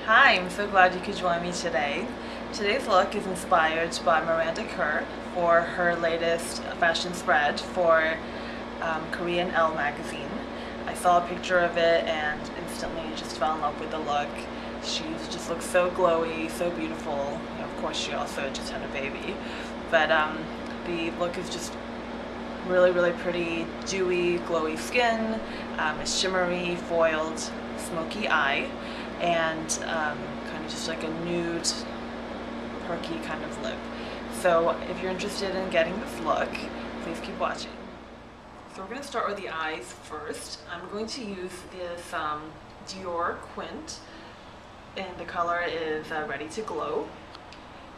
Hi, I'm so glad you could join me today. Today's look is inspired by Miranda Kerr for her latest fashion spread for Korean ELLE magazine. I saw a picture of it and instantly just fell in love with the look. She just looks so glowy, so beautiful. You know, of course, she also just had a baby. But the look is just really pretty, dewy, glowy skin, a shimmery, foiled, smoky eye, and kind of just like a nude, perky kind of lip. So if you're interested in getting this look, please keep watching. So we're going to start with the eyes first. I'm going to use this Dior Quint, and the color is Ready to Glow.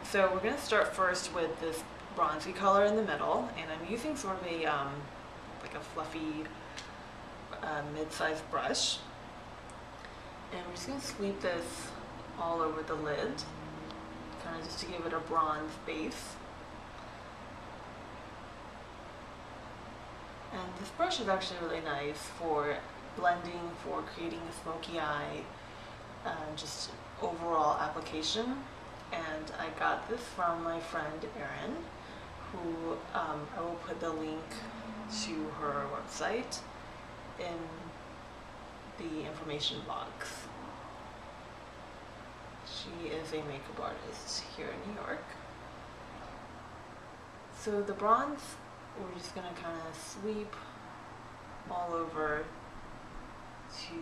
So we're going to start first with this bronzy color in the middle, and I'm using sort of a like a fluffy mid-sized brush. And we're just going to sweep this all over the lid, kind of just to give it a bronze base. And this brush is actually really nice for blending, for creating a smoky eye, just overall application. And I got this from my friend Erin, who I will put the link to her website in the information box. She is a makeup artist here in New York. So the bronze, we're just going to kind of sweep all over to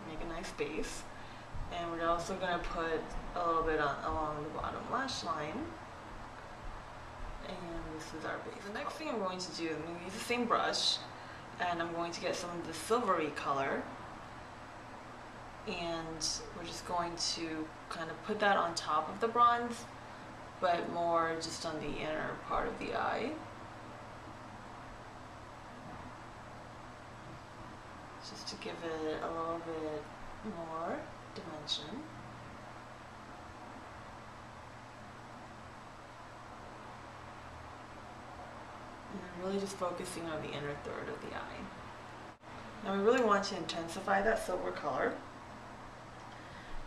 make a nice base. And we're also going to put a little bit along the bottom lash line. And this is our base. The next thing I'm going to do, I'm going to use the same brush, and I'm going to get some of the silvery color, and we're just going to kind of put that on top of the bronze, but more just on the inner part of the eye. Just to give it a little bit more dimension. And really just focusing on the inner third of the eye. Now we really want to intensify that silver color.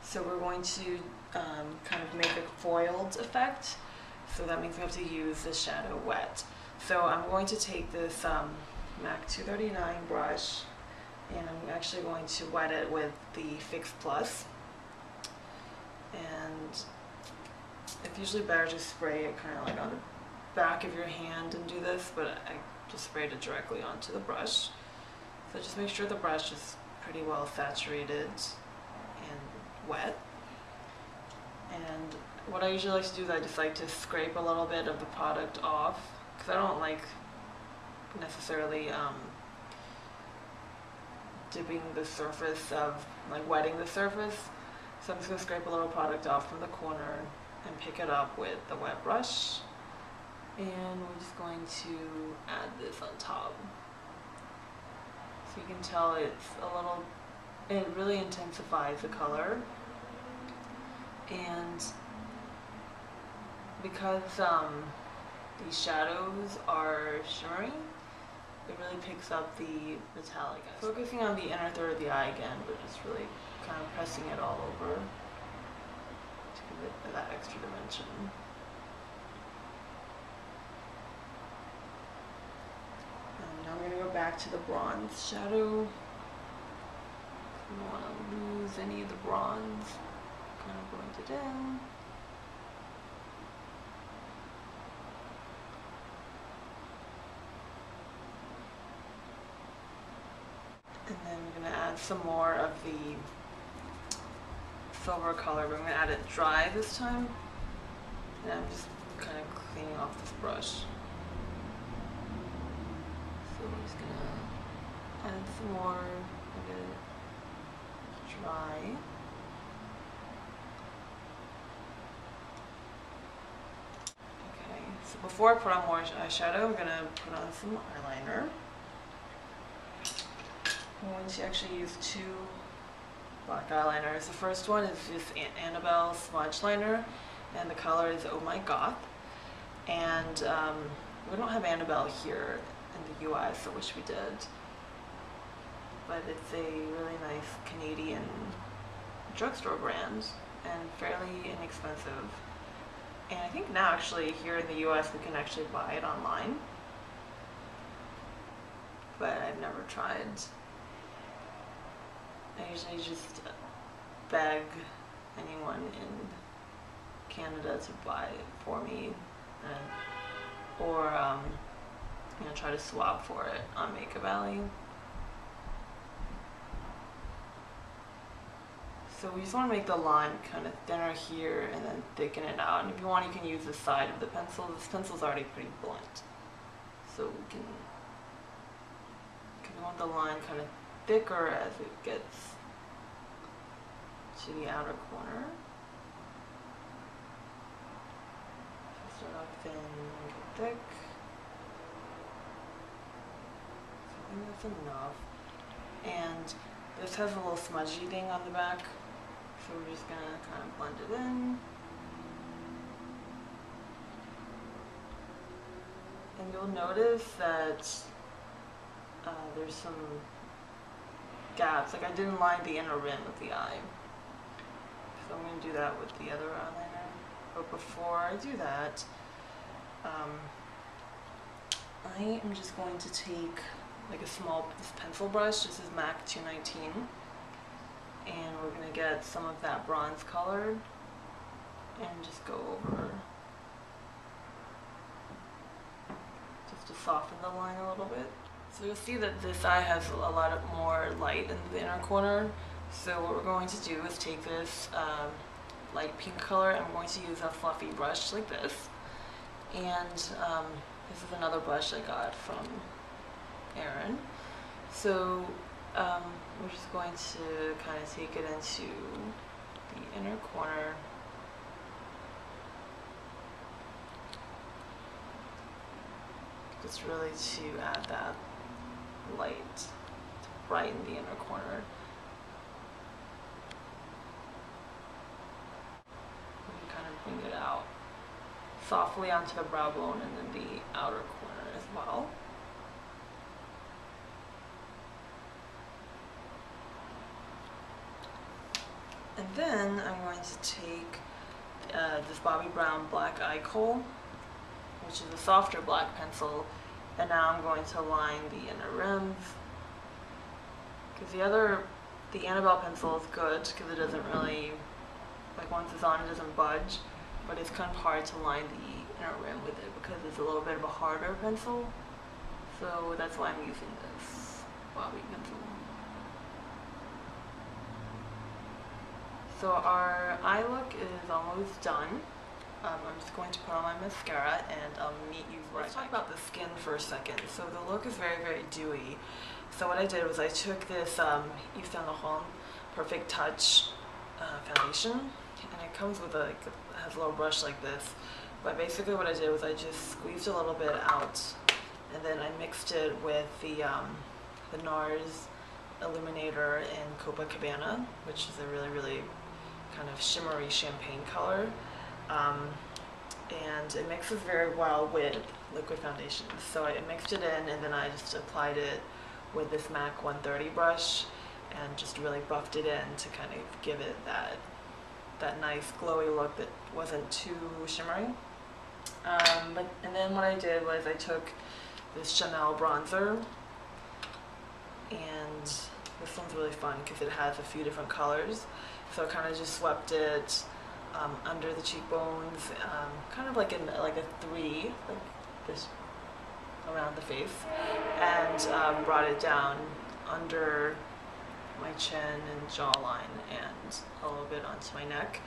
So we're going to kind of make a foiled effect. So that means we have to use the shadow wet. So I'm going to take this MAC 239 brush, and I'm actually going to wet it with the Fix Plus. And it's usually better to spray it kind of like on the back of your hand and do this, but I just sprayed it directly onto the brush. So just make sure the brush is pretty well saturated and wet. And what I usually like to do is I just like to scrape a little bit of the product off, because I don't like necessarily dipping the surface of, like wetting the surface. So I'm just going to scrape a little product off from the corner and pick it up with the wet brush. And we're just going to add this on top. So you can tell it's a little, it really intensifies the color. And because these shadows are shimmering, it really picks up the metallic. Focusing on the inner third of the eye again, but just really kind of pressing it all over to give it that extra dimension. And now I'm going to go back to the bronze shadow. I don't want to lose any of the bronze. Kind of blend it in. And then I'm going to add some more of the silver color, but I'm going to add it dry this time. And I'm just kind of cleaning off this brush. So we're just going to add some more of it dry. So before I put on more eyeshadow, I'm going to put on some eyeliner. I'm going to actually use two black eyeliners. The first one is this Annabelle Smudge liner, and the color is OhMyGoth. And we don't have Annabelle here in the US, I wish we did. But it's a really nice Canadian drugstore brand and fairly inexpensive. And I think now actually here in the US we can actually buy it online, but I've never tried. I usually just beg anyone in Canada to buy it for me, or you know, try to swap for it on Makeup Alley. So we just want to make the line kind of thinner here and then thicken it out. And if you want, you can use the side of the pencil. This pencil's already pretty blunt, so we can want the line kind of thicker as it gets to the outer corner. So start off thin and get thick. So I think that's enough. And this has a little smudgy thing on the back, so we're just gonna kind of blend it in. And you'll notice that there's some gaps, like I didn't line the inner rim of the eye. So I'm going to do that with the other eyeliner. But before I do that, I am just going to take like a small pencil brush. This is MAC 219. And we're going to get some of that bronze color and just go over, just to soften the line a little bit. So you'll see that this eye has a lot more light in the inner corner. So what we're going to do is take this light pink color, and I'm going to use a fluffy brush like this. And this is another brush I got from Erin. So we're just going to kind of take it into the inner corner. Just really to add that light to brighten the inner corner. And kind of bring it out softly onto the brow bone and then the outer corner as well. And then I'm going to take this Bobbi Brown Black Eye Kohl, which is a softer black pencil, and now I'm going to line the inner rims. Because the Annabelle pencil is good because it doesn't really, like once it's on it doesn't budge, but it's kind of hard to line the inner rim with it because it's a little bit of a harder pencil. So that's why I'm using this Bobbi pencil. So our eye look is almost done. I'm just going to put on my mascara and I'll meet you right back. Let's talk about the skin for a second. So the look is very, very dewy. So what I did was I took this Yves Saint Laurent Perfect Touch foundation, and it comes with it has a little brush like this. But basically what I did was I just squeezed a little bit out, and then I mixed it with the NARS Illuminator in Copacabana, which is a really, really kind of shimmery champagne color. And it mixes very well with liquid foundation. So I mixed it in, and then I just applied it with this MAC 130 brush and just really buffed it in to kind of give it that nice glowy look that wasn't too shimmery. And then what I did was I took this Chanel bronzer, and this one's really fun because it has a few different colors. So I kind of just swept it under the cheekbones, kind of like a 3, like this around the face, and brought it down under my chin and jawline and a little bit onto my neck.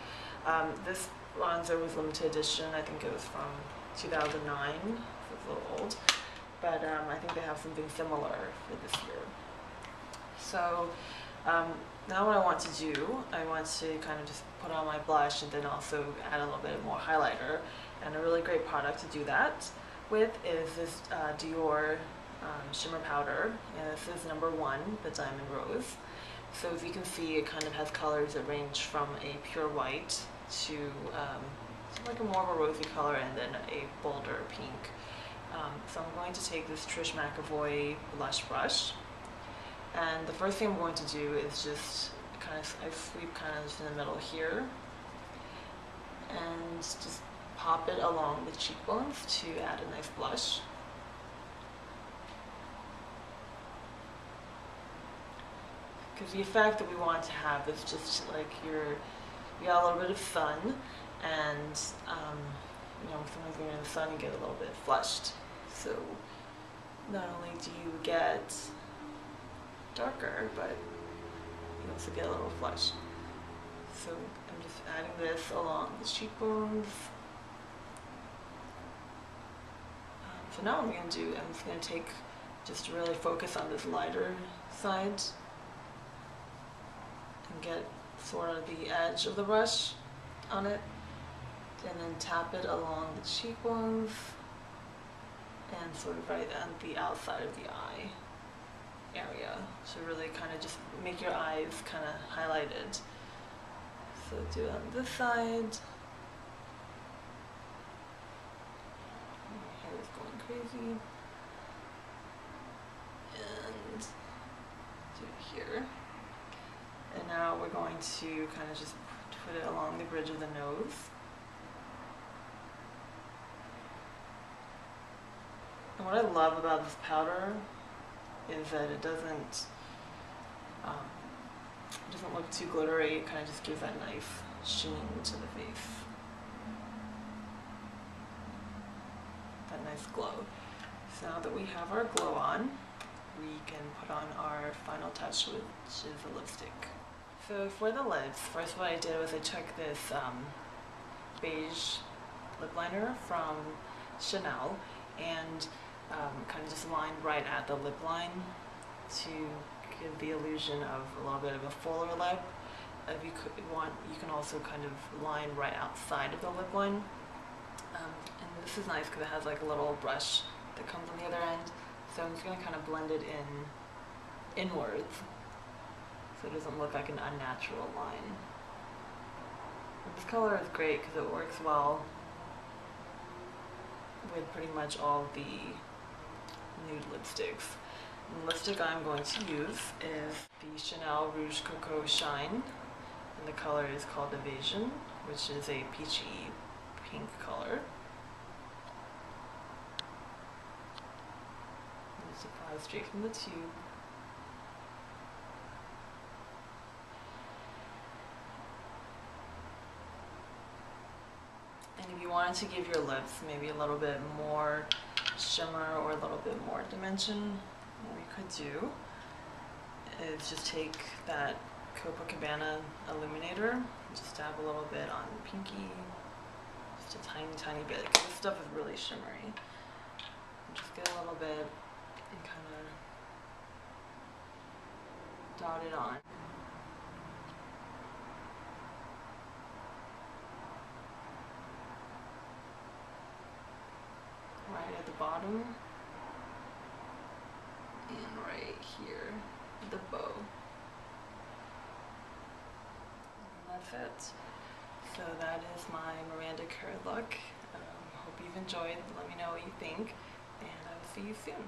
This bronzer was limited edition. I think it was from 2009, so it's a little old, but I think they have something similar for this year. So now what I want to do, I want to kind of just put on my blush and then also add a little bit more highlighter. And a really great product to do that with is this Dior shimmer powder. And this is number 1, the Diamond Rose. So as you can see, it kind of has colors that range from a pure white to like a more of a rosy color and then a bolder pink. So I'm going to take this Trish McAvoy blush brush. And the first thing I'm going to do is just I sweep kind of just in the middle here, and just pop it along the cheekbones to add a nice blush. Because the effect that we want to have is just like you got a little bit of sun, and you know, sometimes when you're in the sun you get a little bit flushed. So not only do you get darker, but you also get a little flush. So I'm just adding this along the cheekbones. So now what I'm going to do, I'm just going to just really focus on this lighter side and get sort of the edge of the brush on it, and then tap it along the cheekbones and sort of right on the outside of the eye area. So really kind of just make your eyes kind of highlighted. So do it on this side. My hair is going crazy. And do it here. And now we're going to kind of just put it along the bridge of the nose. And what I love about this powder is that it doesn't look too glittery. It kind of just gives that nice sheen to the face. That nice glow. So now that we have our glow on, we can put on our final touch, which is a lipstick. So for the lips, first what I did was I took this beige lip liner from Chanel and kind of just lined right at the lip line to give the illusion of a little bit of a fuller lip. If you want, you can also kind of line right outside of the lip line. And this is nice because it has like a little brush that comes on the other end. So I'm just going to kind of blend it inwards, so it doesn't look like an unnatural line. And this color is great because it works well with pretty much all the nude lipsticks. And the lipstick I'm going to use is the Chanel Rouge Coco Shine, and the color is called Evasion, which is a peachy pink color. And just apply straight from the tube. And if you wanted to give your lips maybe a little bit more shimmer or a little bit more dimension, what we could do is just take that Copacabana Illuminator, just dab a little bit on the pinky, just a tiny bit, because this stuff is really shimmery. And just get a little bit and kind of dot it on. Right at the bottom and right here at the bow. And that's it. So that is my Miranda Kerr look. Hope you've enjoyed. Let me know what you think, and I will see you soon.